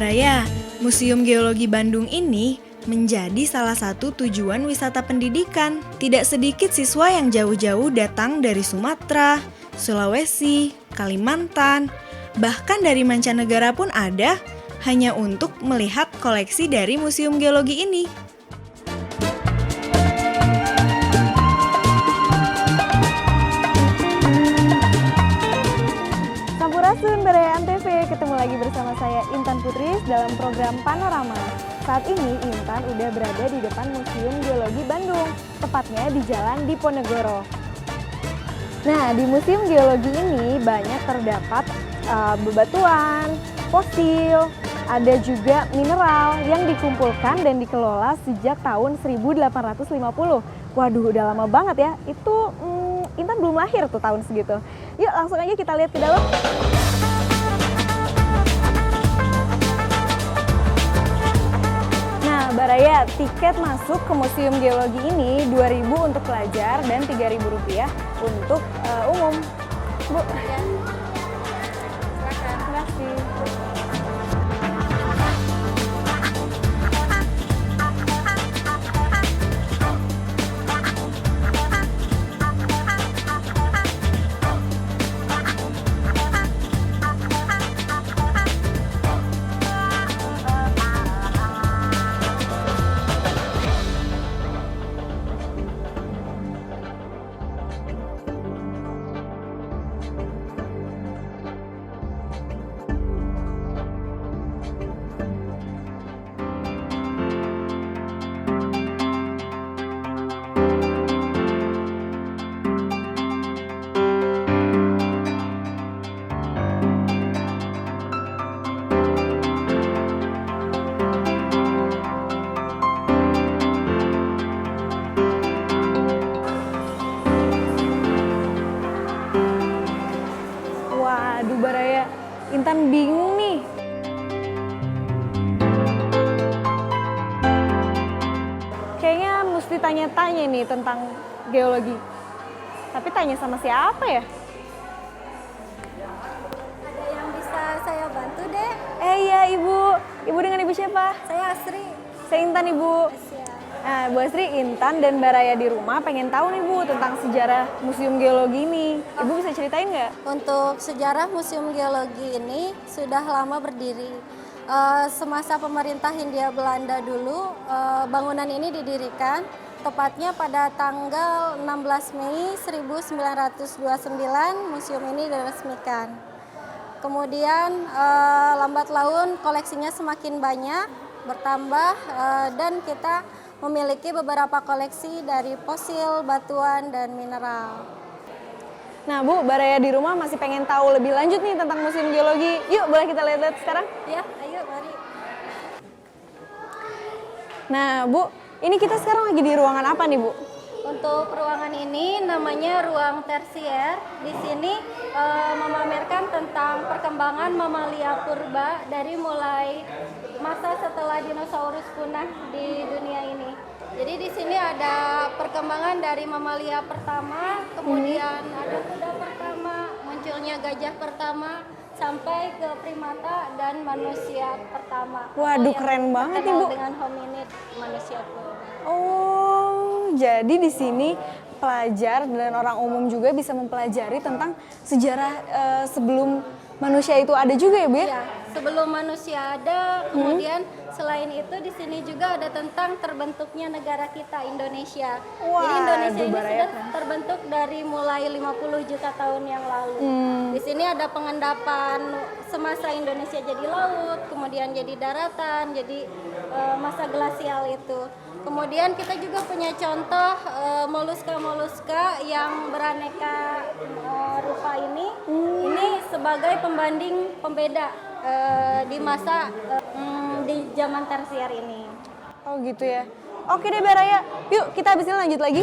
Baraya, Museum Geologi Bandung ini menjadi salah satu tujuan wisata pendidikan. Tidak sedikit siswa yang jauh-jauh datang dari Sumatera, Sulawesi, Kalimantan, bahkan dari mancanegara pun ada, hanya untuk melihat koleksi dari Museum Geologi ini. Sampurasun Baraya Antv, ketemu lagi bersama saya Intan Putris dalam program Panorama. Saat ini Intan udah berada di depan Museum Geologi Bandung, tepatnya di Jalan Diponegoro. Nah, di Museum Geologi ini banyak terdapat bebatuan, fosil, ada juga mineral yang dikumpulkan dan dikelola sejak tahun 1850. Waduh, udah lama banget ya. Itu Intan belum lahir tuh tahun segitu. Yuk langsung aja kita lihat ke dalam. Nah, Baraya, tiket masuk ke Museum Geologi ini 2.000 untuk pelajar dan Rp3.000 untuk umum. Bu, ya. Silakan. Terima kasih. Waduh Baraya, Intan bingung nih. Kayaknya mesti tanya-tanya nih tentang geologi. Tapi tanya sama siapa ya? Ada yang bisa saya bantu deh? Iya Ibu. Ibu dengan Ibu siapa? Saya Asri. Saya Intan Ibu. Siap. Nah, Bu Asri, Intan dan Baraya di rumah pengen tahu nih Bu tentang sejarah Museum Geologi ini. Ibu bisa ceritain nggak? Untuk sejarah Museum Geologi ini sudah lama berdiri. Semasa pemerintah Hindia Belanda dulu, bangunan ini didirikan tepatnya pada tanggal 16 Mei 1929 museum ini diresmikan. Kemudian lambat laun koleksinya semakin banyak, bertambah dan kita memiliki beberapa koleksi dari fosil, batuan, dan mineral. Nah Bu, Baraya di rumah masih pengen tahu lebih lanjut nih tentang Museum Geologi. Yuk, boleh kita lihat sekarang? Ya, ayo mari. Nah Bu, ini kita sekarang lagi di ruangan apa nih Bu? Untuk ruangan ini namanya ruang tersier. Di sini memamerkan tentang perkembangan mamalia purba dari mulai masa setelah dinosaurus punah di dunia ini. Jadi di sini ada perkembangan dari mamalia pertama, kemudian ada kuda pertama, munculnya gajah pertama, sampai ke primata dan manusia pertama. Waduh, keren banget nih Bu. Dengan hominid manusia purba. Oh, jadi di sini pelajar dan orang umum juga bisa mempelajari tentang sejarah sebelum manusia itu ada juga ya Bu ya? Iya, sebelum manusia ada, kemudian selain itu di sini juga ada tentang terbentuknya negara kita Indonesia. Wah, jadi Indonesia ini Baraya sudah terbentuk dari mulai 50 juta tahun yang lalu. Di sini ada pengendapan semasa Indonesia jadi laut, kemudian jadi daratan, jadi masa glasial itu. Kemudian kita juga punya contoh moluska-moluska yang beraneka rupa ini. Ini sebagai pembanding pembeda di masa di zaman tersier ini. Oh gitu ya. Oke deh Baraya, yuk kita habis ini lanjut lagi.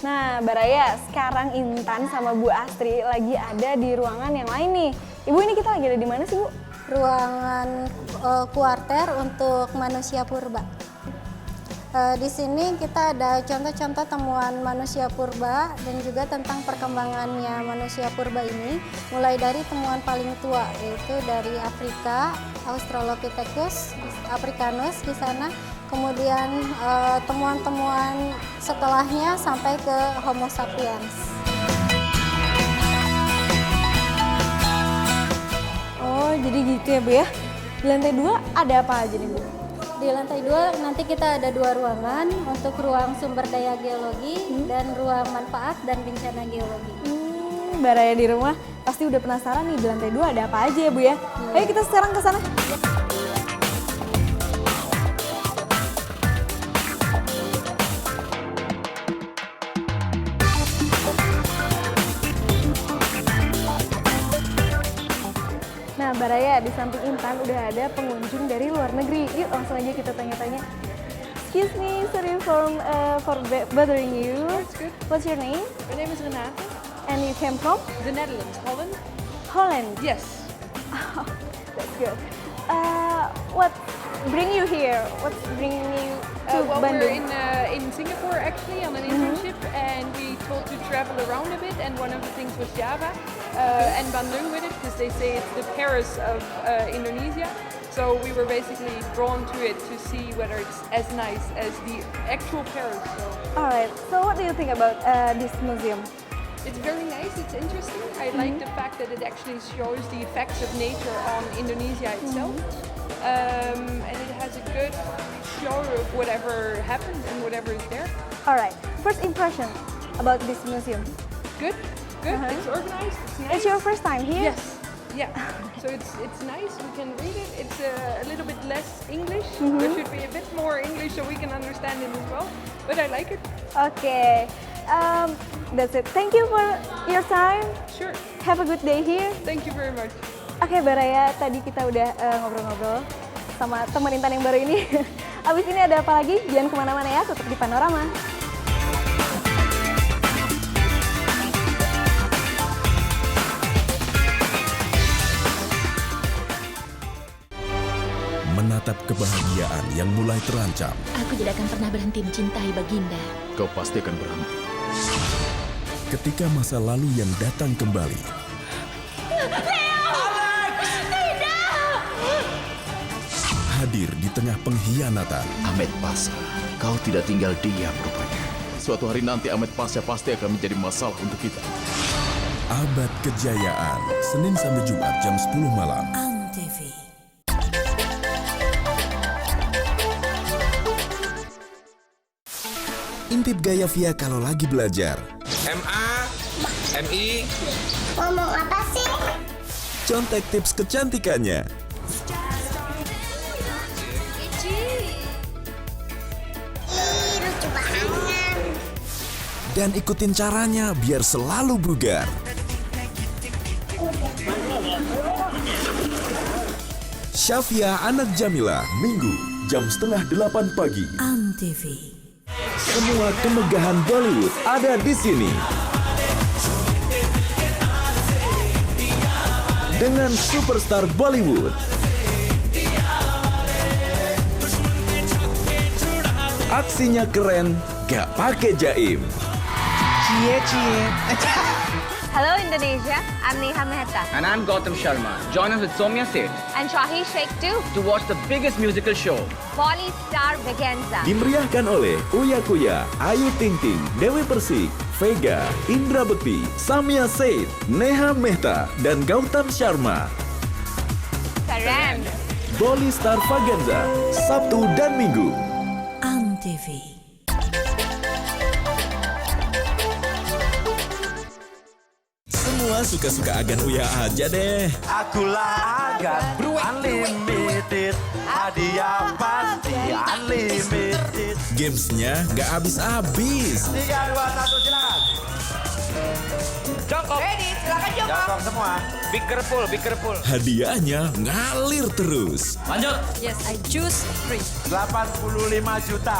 Nah, Baraya, sekarang Intan sama Bu Astri lagi ada di ruangan yang lain nih. Ibu, ini kita lagi ada di mana sih, Bu? ruangan kuarter untuk manusia purba. Di sini kita ada contoh-contoh temuan manusia purba dan juga tentang perkembangannya manusia purba ini, mulai dari temuan paling tua yaitu dari Afrika, Australopithecus africanus di sana, kemudian temuan-temuan setelahnya sampai ke Homo sapiens. Oh, jadi gitu ya Bu ya. Di lantai 2 ada apa aja nih Bu? Di lantai 2 nanti kita ada 2 ruangan untuk ruang sumber daya geologi dan ruang manfaat dan bencana geologi. Mbak Raya di rumah pasti udah penasaran nih di lantai 2 ada apa aja ya Bu ya. Ayo kita sekarang ke sana. Nah, Mbak Raya, di samping Intan udah ada pengunjung dari luar negeri. Yuk langsung aja kita tanya-tanya. Excuse me, sorry for bothering you. That's good. What's your name? My name is Renate. And you came from? The Netherlands, Holland. Holland. Yes. That's good. What bring you here? What's bringing you to Well, we're Bandung? in Singapore actually on an internship, and we told to travel around a bit. And one of the things was Java and Bandung with it, because they say it's the Paris of Indonesia. So we were basically drawn to it to see whether it's as nice as the actual Paris. So All right. So what do you think about this museum? it's very nice. It's interesting. I like the fact that it actually shows the effects of nature on Indonesia itself. And it has a good show of whatever happened and whatever is there. All right. First impression about this museum. Good, good. It's organized. It's nice. It's your first time here? Yes. Yeah. So it's nice. We can read it. It's a little bit less English. There should be a bit more English so we can understand it as well. But I like it. Okay. That's it. Thank you for your time. Sure. Have a good day here. Thank you very much. Oke, Mbak Raya, tadi kita udah ngobrol-ngobrol sama teman Intan yang baru ini. Abis ini ada apa lagi? Jangan kemana-mana ya, tetap di Panorama. Menatap kebahagiaan yang mulai terancam. Aku tidak akan pernah berhenti mencintai Baginda. Kau pasti akan berhenti. Ketika masa lalu yang datang kembali. Hadir di tengah pengkhianatan. Ahmed Pasha, kau tidak tinggal diam rupanya. Suatu hari nanti Ahmed Pasha pasti akan menjadi masalah untuk kita. Abad Kejayaan, Senin sampai Jumat jam 10 malam. Antv. Intip gaya Via kalau lagi belajar. MA, MI. Ngomong apa sih? Contek tips kecantikannya. Ih, lucu banget. Dan ikutin caranya biar selalu bugar. Syafia Anak Jamila, Minggu, jam 7:30 pagi. Antv. Semua kemegahan Bollywood ada di sini. Dengan superstar Bollywood. Aksinya keren, gak pakai jaim. Hello Indonesia, I'm Neha Mehta And I'm Gautam Sharma. Join us with Somya Seth and Shahi Sheikh too, to watch the biggest musical show. Bolly Star Vaganza. Dimeriahkan oleh Uya Kuya, Ayu Ting Ting, Dewi Persik, Vega, Indra Bekti, Samya Seth, Neha Mehta, dan Gautam Sharma. Karen. Bolly Star Vaganza, Sabtu dan Minggu. Antv. Semua suka-suka Agan Uya aja deh. Akulah Agan Unlimited, hadiah pasti unlimited. Gamesnya gak habis-habis. 3, 2, 1, silakan. Jongkok. Ready, silakan jongkok. Jongkok semua. Be careful. Hadiahnya ngalir terus. Lanjut. Yes, I choose 3. 85 juta.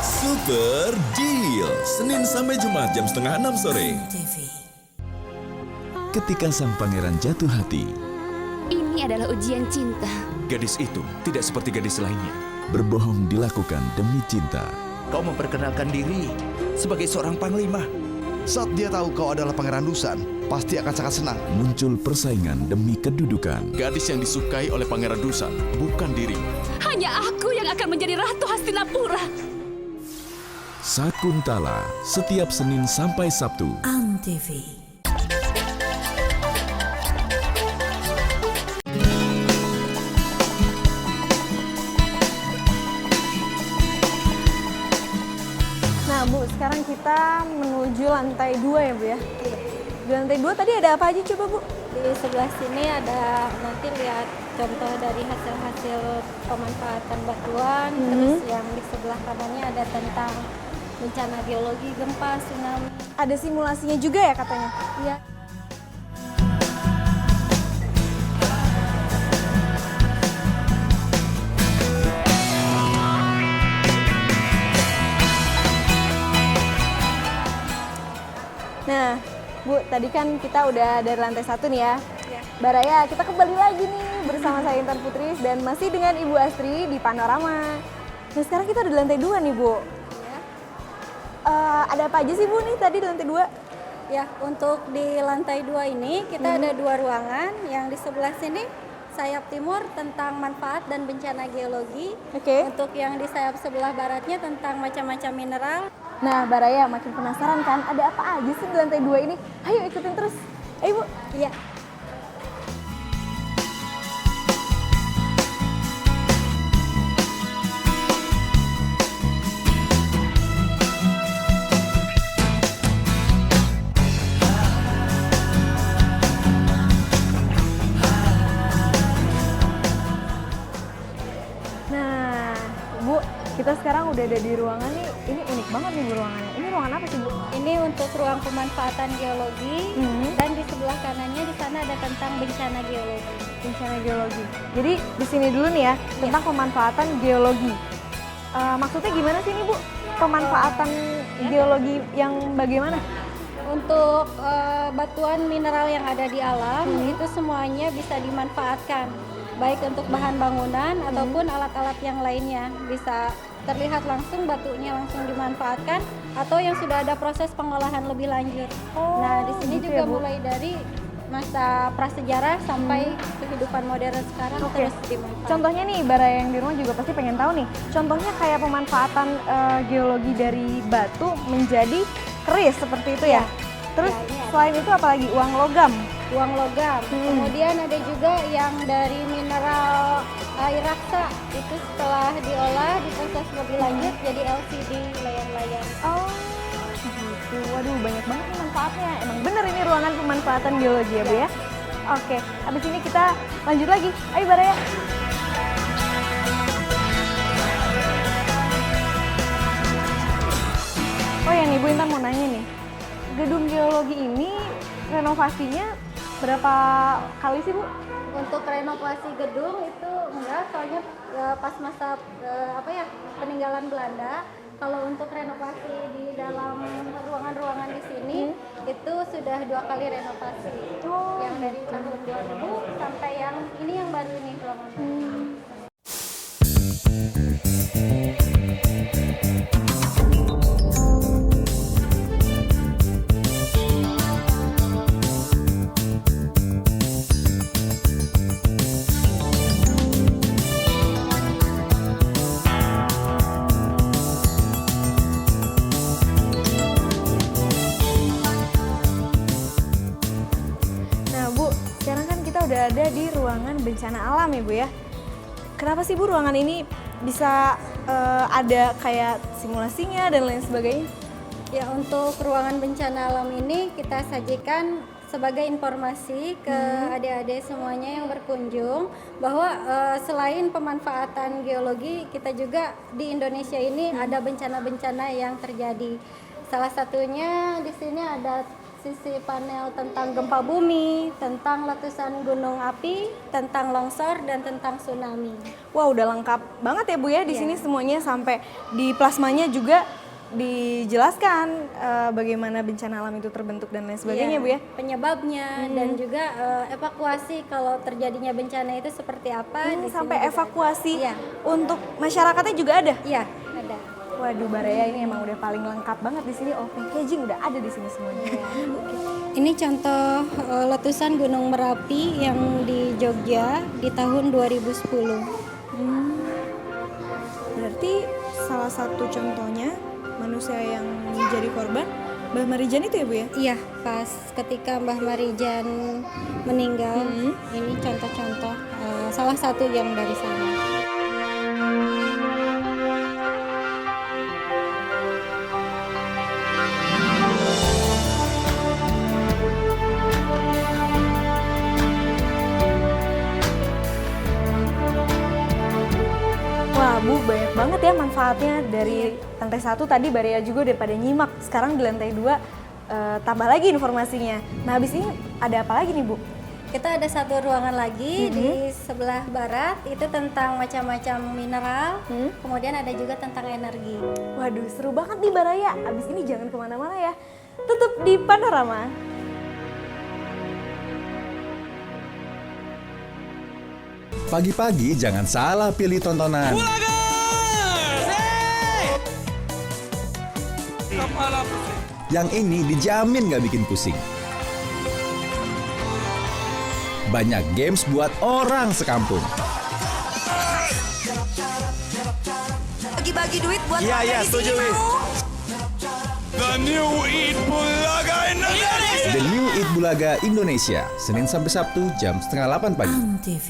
Super Deal, Senin sampai Jumat jam 5:30 sore. Antv. Ketika sang pangeran jatuh hati, Ini Ini adalah ujian cinta. Gadis itu tidak seperti gadis lainnya. Berbohong dilakukan demi cinta. Kau memperkenalkan diri sebagai seorang panglima. Saat dia tahu kau adalah Pangeran Dusan, pasti akan sangat senang. Muncul persaingan demi kedudukan. Gadis yang disukai oleh Pangeran Dusan bukan dirimu. Hanya aku yang akan menjadi Ratu Hastinapura. Sakuntala, setiap Senin sampai Sabtu. Antv. Nah Bu, sekarang kita menuju lantai 2 ya Bu ya? Di lantai 2 tadi ada apa aja coba Bu? Di sebelah sini ada nanti lihat contoh dari hasil-hasil pemanfaatan batuan. Terus yang di sebelah kanannya ada tentang bencana geologi, gempa, tsunami. Ada simulasinya juga ya katanya? Iya. Nah, Bu, tadi kan kita udah dari lantai 1 nih ya. Baraya, kita kembali lagi nih bersama saya Intan Putris dan masih dengan Ibu Astri di Panorama. Nah, sekarang kita udah di lantai 2 nih, Bu. Ada apa aja sih Bu nih tadi di lantai 2? Ya, untuk di lantai 2 ini kita ada 2 ruangan. Yang di sebelah sini sayap timur tentang manfaat dan bencana geologi. Untuk yang di sayap sebelah baratnya tentang macam-macam mineral. Nah, Baraya makin penasaran kan ada apa aja sih di lantai 2 ini? Ayo ikutin terus. Ayo Bu. Iya. Kita sekarang udah ada di ruangan nih, ini unik banget nih Bu ruangannya. Ini ruangan apa sih Bu? Ini untuk ruang pemanfaatan geologi dan di sebelah kanannya di sana ada tentang bencana geologi. Bencana geologi. Jadi di sini dulu nih ya, tentang pemanfaatan geologi. Maksudnya gimana sih ini Bu? Pemanfaatan geologi yang bagaimana? Untuk batuan mineral yang ada di alam itu semuanya bisa dimanfaatkan. Baik untuk bahan bangunan ataupun alat-alat yang lainnya. Bisa terlihat langsung batunya langsung dimanfaatkan atau yang sudah ada proses pengolahan lebih lanjut. Nah, di sini juga mulai dari masa prasejarah sampai kehidupan modern sekarang terus dimanfaatkan. Contohnya nih, Bara yang di rumah juga pasti pengen tahu nih. Contohnya kayak pemanfaatan geologi dari batu menjadi keris seperti itu ya. Terus selain itu apalagi uang logam. Uang logam. Kemudian ada juga yang dari mineral air raksa. Itu setelah diolah, diproses lebih lanjut jadi LCD layar-layar. Oh, gitu. Waduh, banyak banget nih manfaatnya. Emang bener ini ruangan pemanfaatan geologi ya Bu ya? Oke, habis ini kita lanjut lagi. Ayo Baraya. Oh ya nih Bu Intan mau nanya nih. Gedung geologi ini renovasinya berapa kali sih Bu? Untuk renovasi gedung itu enggak, soalnya pas masa peninggalan Belanda. Kalau untuk renovasi di dalam ruangan-ruangan di sini itu sudah 2 kali renovasi. Yang dari tahun 2000 sampai yang ini yang baru ini ruangan. Udah ada di ruangan bencana alam ya Bu ya. Kenapa sih Bu ruangan ini bisa ada kayak simulasinya dan lain sebagainya? Ya, untuk ruangan bencana alam ini kita sajikan sebagai informasi ke adik-adik semuanya yang berkunjung bahwa selain pemanfaatan geologi, kita juga di Indonesia ini ada bencana-bencana yang terjadi. Salah satunya di sini ada sisi panel tentang gempa bumi, tentang letusan gunung api, tentang longsor, dan tentang tsunami. Wah, udah lengkap banget ya Bu ya di sini semuanya, sampai di plasmanya juga dijelaskan bagaimana bencana alam itu terbentuk dan lain sebagainya, Bu ya? Penyebabnya dan juga evakuasi kalau terjadinya bencana itu seperti apa. Di Sampai sini juga evakuasi ada. Iya. untuk masyarakatnya juga ada? Iya, ada. Waduh, Baraya ini emang udah paling lengkap banget di sini. Oh, packaging udah ada di sini semuanya. Ini contoh letusan Gunung Merapi yang di Jogja di tahun 2010. Berarti salah satu contohnya manusia yang menjadi korban Mbah Marijan itu ya, Bu ya? Iya, pas ketika Mbah Marijan meninggal, ini contoh-contoh salah satu yang dari sana. Wah, Bu, banyak banget ya manfaatnya. Dari lantai 1 tadi Baraya juga udah pada nyimak. Sekarang di lantai 2 tambah lagi informasinya. Nah, habis ini ada apa lagi nih, Bu? Kita ada satu ruangan lagi di sebelah barat, itu tentang macam-macam mineral, kemudian ada juga tentang energi. Waduh, seru banget nih Baraya. Abis ini jangan kemana-mana ya. Tetap di Panorama. Pagi-pagi jangan salah pilih tontonan. Yang ini dijamin gak bikin pusing. Banyak games buat orang sekampung. Bagi-bagi duit buat Iya, setuju, Wis. The New Eat Bulaga Indonesia, Senin sampai Sabtu jam 7:30 pagi. Antv.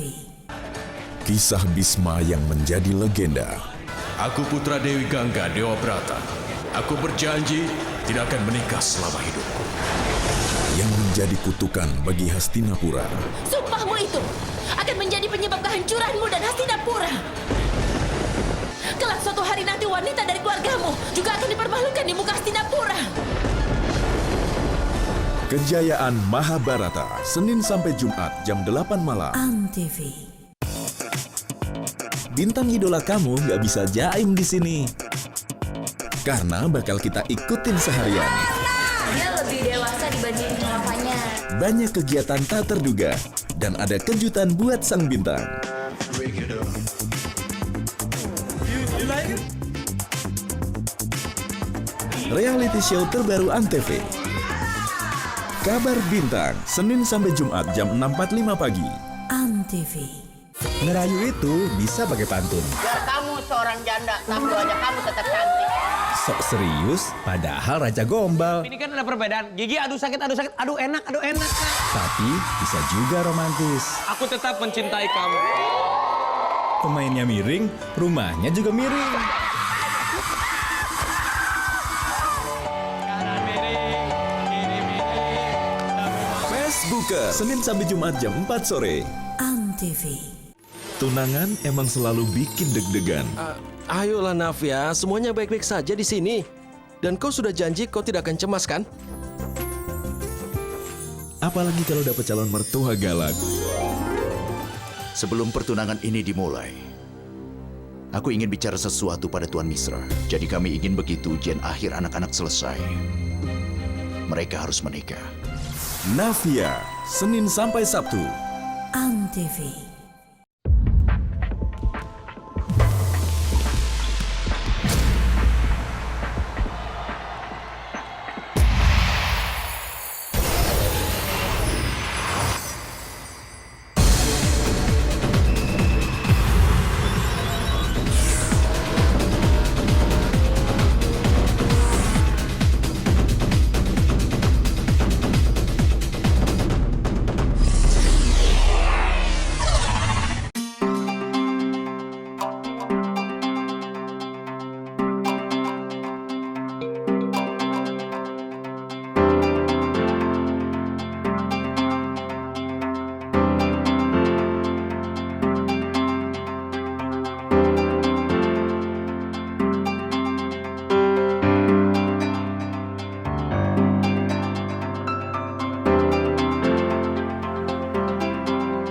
Kisah Bisma yang menjadi legenda. Aku putra Dewi Gangga Dewa Brata. Aku berjanji tidak akan menikah selama hidupku. Yang menjadi kutukan bagi Hastinapura. Sumpahmu itu akan menjadi penyebab kehancuranmu dan Hastinapura. Kelak suatu hari nanti wanita dari keluargamu juga akan dipermalukan di muka Hastinapura. Kejayaan Mahabharata, Senin sampai Jumat jam 8 malam. Antv. Bintang idola kamu nggak bisa jaim di sini. Karena bakal kita ikutin seharian. Dia lebih dewasa dibanding papanya. Banyak kegiatan tak terduga. Dan ada kejutan buat sang bintang. Reality show terbaru Antv. Kabar Bintang, Senin sampai Jumat jam 6.45 pagi. Antv. Ngerayu itu bisa pakai pantun. Ya kamu seorang janda, tapi wajah kamu tetap cantik. Sok serius, padahal raja gombal. Ini kan ada perbedaan. Gigi aduh sakit, aduh enak. Tapi bisa juga romantis. Aku tetap mencintai kamu. Pemainnya miring, rumahnya juga miring. Facebooker, Senin sampai Jumat jam 4 sore. Antv. Tunangan emang selalu bikin deg-degan. Ayolah Navia, semuanya baik-baik saja di sini. Dan kau sudah janji kau tidak akan cemas kan? Apalagi kalau dapat calon mertua galak. Sebelum pertunangan ini dimulai, aku ingin bicara sesuatu pada Tuan Misra. Jadi kami ingin begitu ujian akhir anak-anak selesai, mereka harus menikah. Navia, Senin sampai Sabtu. Antv.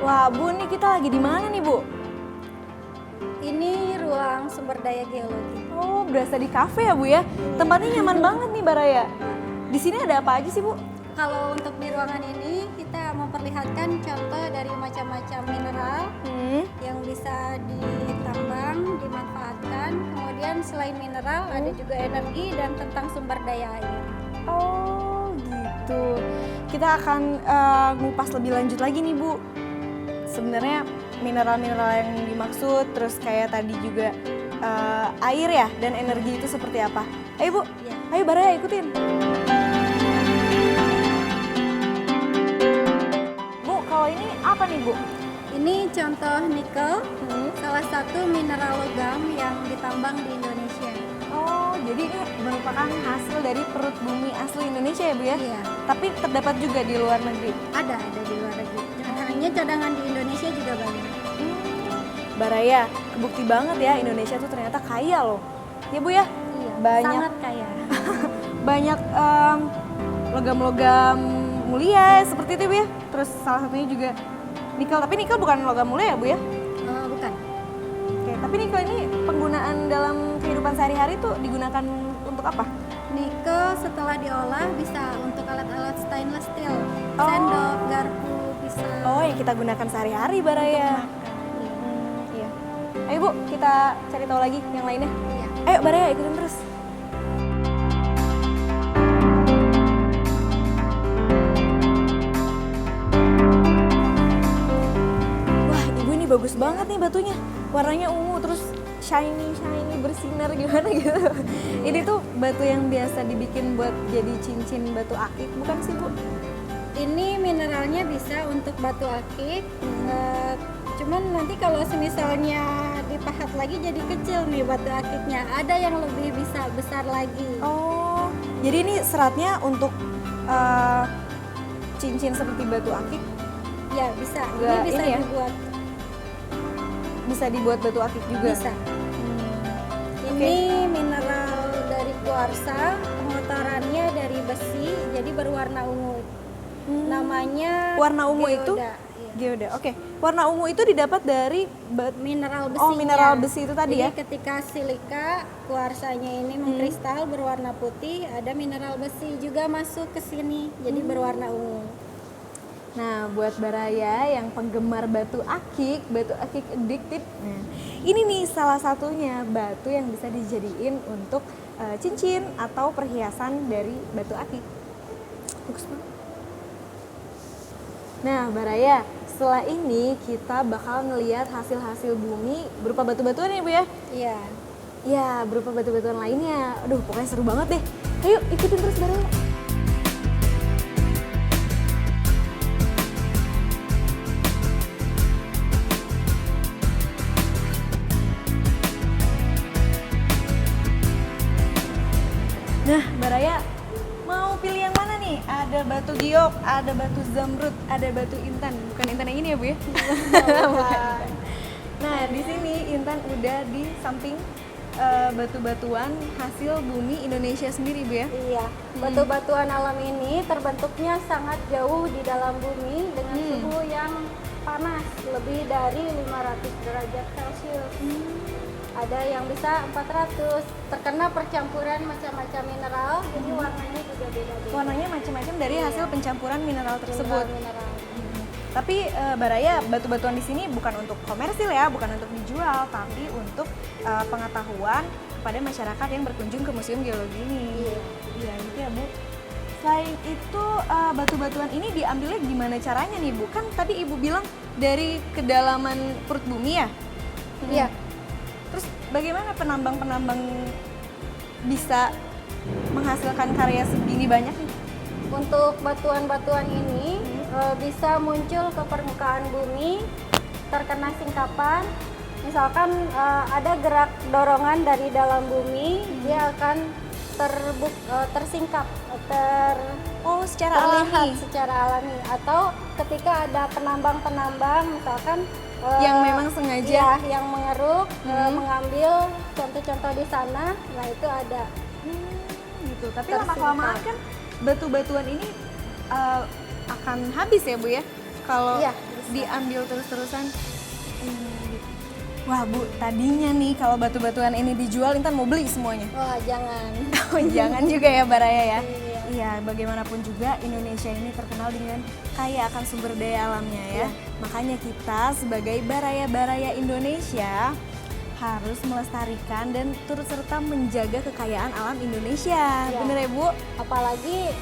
Wah, Bu, nih kita lagi di mana nih, Bu? Ini ruang sumber daya Baraya Geologi. Oh, berasa di kafe ya Bu ya? Tempatnya nyaman banget nih Baraya. Di sini ada apa aja sih Bu? Kalau untuk di ruangan ini kita memperlihatkan contoh dari macam-macam mineral yang bisa ditambang, dimanfaatkan. Kemudian selain mineral ada juga energi dan tentang sumber daya air. Oh gitu. Kita akan ngupas lebih lanjut lagi nih Bu. Sebenarnya mineral-mineral yang dimaksud, terus kayak tadi juga air ya dan energi itu seperti apa. Ayo Bu, ayo Baraya ikutin. Bu, kalau ini apa nih Bu? Ini contoh nikel, salah satu mineral logam yang ditambang di Indonesia. Oh, jadi ini merupakan hasil dari perut bumi asli Indonesia ya Bu ya? Iya. Tapi terdapat juga di luar negeri? Ada di luar negeri. Hanya cadangan di Indonesia juga banyak. Baraya, kebukti banget ya Indonesia tuh ternyata kaya loh. Ya Bu ya? Iya, banyak, sangat kaya. banyak logam-logam mulia seperti itu Bu ya. Terus salah satunya juga nikel, tapi nikel bukan logam mulia ya Bu ya? Bukan. Oke, tapi nikel ini penggunaan dalam kehidupan sehari-hari tuh digunakan untuk apa? Nikel setelah diolah bisa untuk alat-alat stainless steel, sendok, garpu, bisa. Oh, yang kita gunakan sehari-hari Baraya. Iya. Ayo Bu, kita cari tahu lagi yang lainnya. Iya. Ayo Baraya, ikutin terus. Wah, Ibu ini bagus banget nih batunya. Warnanya ungu terus shiny bersinar gimana gitu. Ini tuh batu yang biasa dibikin buat jadi cincin batu akik, bukan sih Bu? Ini mineralnya bisa untuk batu akik, cuman nanti kalau misalnya dipahat lagi jadi kecil nih batu akiknya. Ada yang lebih bisa besar lagi. Oh, jadi ini seratnya untuk cincin seperti batu akik? Ya bisa. Ini bisa ya? dibuat. Bisa dibuat batu akik juga? Bisa. Ini mineral dari kuarsa, pengotorannya dari besi, jadi berwarna ungu. Namanya warna ungu geoda. Itu geoda. Oke. Warna ungu itu didapat dari mineral besi. Oh, mineral besi itu tadi ya. Ketika silika kuarsanya ini mengkristal berwarna putih, ada mineral besi juga masuk ke sini, jadi berwarna ungu. Nah, buat Baraya yang penggemar batu akik addicted, nah, ini nih salah satunya batu yang bisa dijadiin untuk cincin atau perhiasan dari batu akik. Bagus banget. Nah, Baraya, setelah ini kita bakal ngelihat hasil-hasil bumi berupa batu-batuan ya Bu ya? Iya. Ya, berupa batu-batuan lainnya. Aduh, pokoknya seru banget deh. Ayo, ikutin terus Baraya. Nah, Baraya mau pilih yang mana nih? Ada batu giok, ada batu zamrud, ada batu intan. Bukan intan yang ini ya Bu ya? Bukan. Nah, di sini Intan udah di samping batu-batuan hasil bumi Indonesia sendiri Bu ya? Iya, batu-batuan alam ini terbentuknya sangat jauh di dalam bumi dengan suhu yang panas, lebih dari 500 derajat Celcius. Ada yang bisa 400, terkena percampuran macam-macam mineral, jadi warnanya juga beda-beda. Warnanya macam-macam dari hasil pencampuran mineral tersebut. Mineral. Tapi Baraya, batu-batuan di sini bukan untuk komersil ya, bukan untuk dijual, tapi untuk pengetahuan kepada masyarakat yang berkunjung ke Museum Geologi ini. Iya, gitu ya Bu. Selain itu, batu-batuan ini diambilnya gimana caranya nih Bu? Kan tadi Ibu bilang dari kedalaman perut bumi ya? Iya. Terus bagaimana penambang-penambang bisa menghasilkan karya segini banyak nih? Untuk batuan-batuan ini bisa muncul ke permukaan bumi, terkena singkapan. Misalkan ada gerak dorongan dari dalam bumi, dia akan tersingkap, secara alami. Secara alami. Atau ketika ada penambang-penambang, misalkan yang memang sengaja ya, yang mengeruk, mengambil contoh-contoh di sana, nah itu ada. Gitu. Tapi lama-kelamaan kan batu-batuan ini akan habis ya Bu ya? Kalau diambil terus-terusan. Wah Bu, tadinya nih kalau batu-batuan ini dijual Intan mau beli semuanya. Wah, jangan. Oh, jangan juga ya Baraya ya. Iya. Iya, bagaimanapun juga Indonesia ini terkenal dengan kaya akan sumber daya alamnya ya. Makanya kita sebagai Baraya-Baraya Indonesia harus melestarikan dan turut serta menjaga kekayaan alam Indonesia. Ya. Bener ya Bu? Apalagi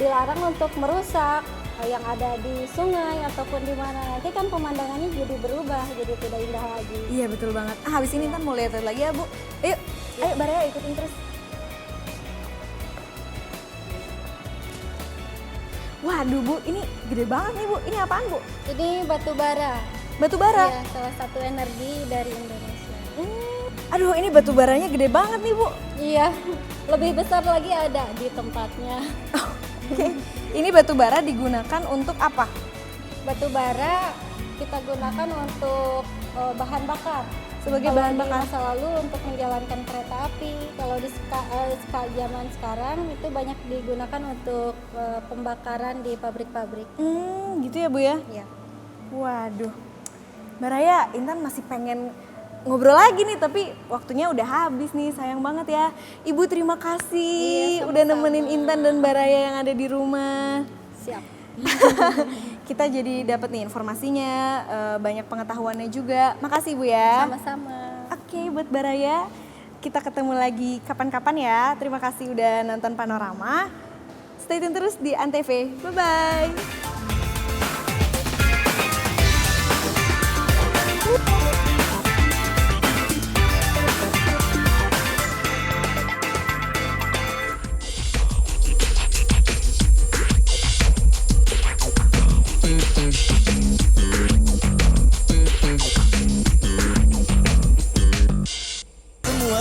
dilarang untuk merusak yang ada di sungai ataupun di mana. Nanti kan pemandangannya jadi berubah, jadi tidak indah lagi. Iya betul banget. Habis ini Intan mau lihat lagi ya Bu. Ayo, ayo Baraya ikutin terus. Waduh Bu, ini gede banget nih Bu. Ini apaan Bu? Ini batu bara. Batu bara? Iya, salah satu energi dari Indonesia. Aduh, ini batu baranya gede banget nih Bu. Iya, lebih besar lagi ada di tempatnya. Oke. Ini batu bara digunakan untuk apa? Batu bara kita gunakan untuk bahan bakar. Sebagai Kalau bahan di bakar? masa lalu untuk menjalankan kereta api. Kalau di zaman sekarang itu banyak digunakan untuk pembakaran di pabrik-pabrik. Gitu ya Bu ya? Iya. Waduh. Baraya, Intan masih pengen ngobrol lagi nih, tapi waktunya udah habis nih, sayang banget ya. Ibu terima kasih udah nemenin Intan dan Baraya yang ada di rumah. Siap. Kita jadi dapat nih informasinya, banyak pengetahuannya juga. Makasih Bu ya. Sama-sama. Oke, buat Baraya, kita ketemu lagi kapan-kapan ya. Terima kasih udah nonton Panorama. Stay tune terus di Antv. Bye-bye.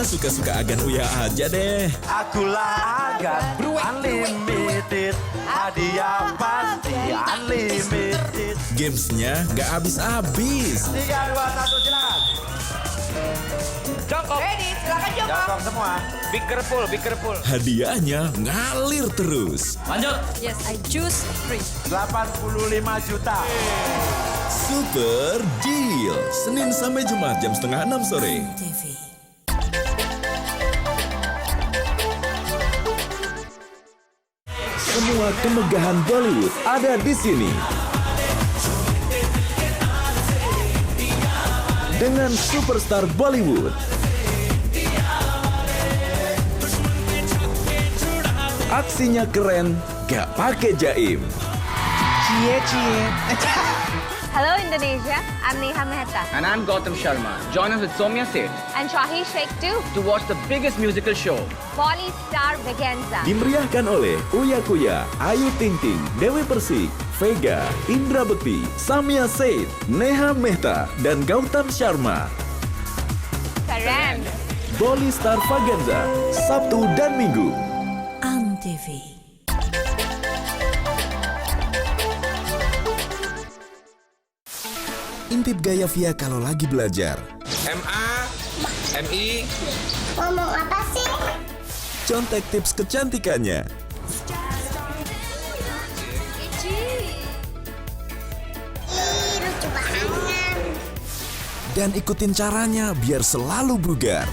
Suka-suka Agan Uya aja deh. Akulah Agan, unlimited, hadiah pasti unlimited. Gamesnya nggak habis-habis. 3, 2, 1, silakan. Jongkok. Ready, silakan jongkok. Jongkok semua. Be careful. Hadiahnya ngalir terus. Lanjut. Yes, I choose 3. 85 juta. Super Deal. Senin sampai Jumat jam 5:30 sore. TV. Semua kemegahan Bollywood ada di sini. Dengan superstar Bollywood. Aksinya keren, gak pakai jaim. Cie. Hello Indonesia, I'm Neha Mehta. And I'm Gautam Sharma. Join us with Soumya Seth And Shahi Sheikh too. to watch the biggest musical show. Bolly Star Vaganza. Dimeriahkan oleh Uya Kuya, Ayu Ting Ting, Dewi Persik, Vega, Indra Bekti, Samya Seth, Neha Mehta, dan Gautam Sharma. Karen. Bolly Star Vaganza, Sabtu dan Minggu. Antv. Intip gaya Via kalau lagi belajar. MA, MI. Ngomong apa sih? Contek tips kecantikannya. Lucu banget. Dan ikutin caranya biar selalu bugar.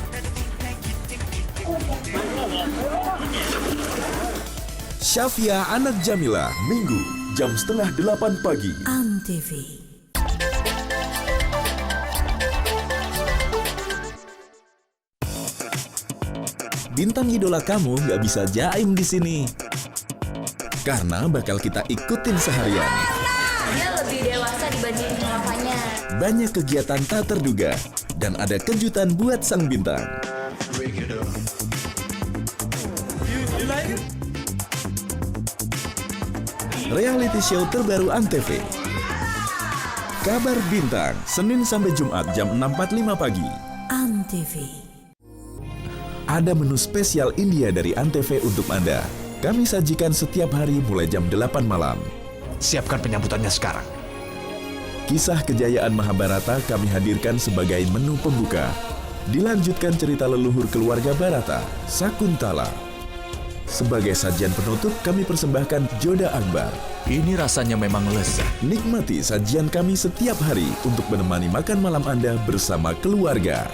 Syafia Anak Jamila, Minggu, jam 7:30 pagi. Antv. Bintang idola kamu nggak bisa jaim di sini. Karena bakal kita ikutin seharian. Dia lebih dewasa dibanding papanya. Banyak kegiatan tak terduga. Dan ada kejutan buat sang bintang. Reality show terbaru Antv. Kabar Bintang, Senin sampai Jumat jam 6.45 pagi. Antv. Ada menu spesial India dari Antv untuk Anda. Kami sajikan setiap hari mulai jam 8 malam. Siapkan penyambutannya sekarang. Kisah kejayaan Mahabharata kami hadirkan sebagai menu pembuka. Dilanjutkan cerita leluhur keluarga Barata, Sakuntala. Sebagai sajian penutup, kami persembahkan Joda Akbar. Ini rasanya memang lezat. Nikmati sajian kami setiap hari untuk menemani makan malam Anda bersama keluarga.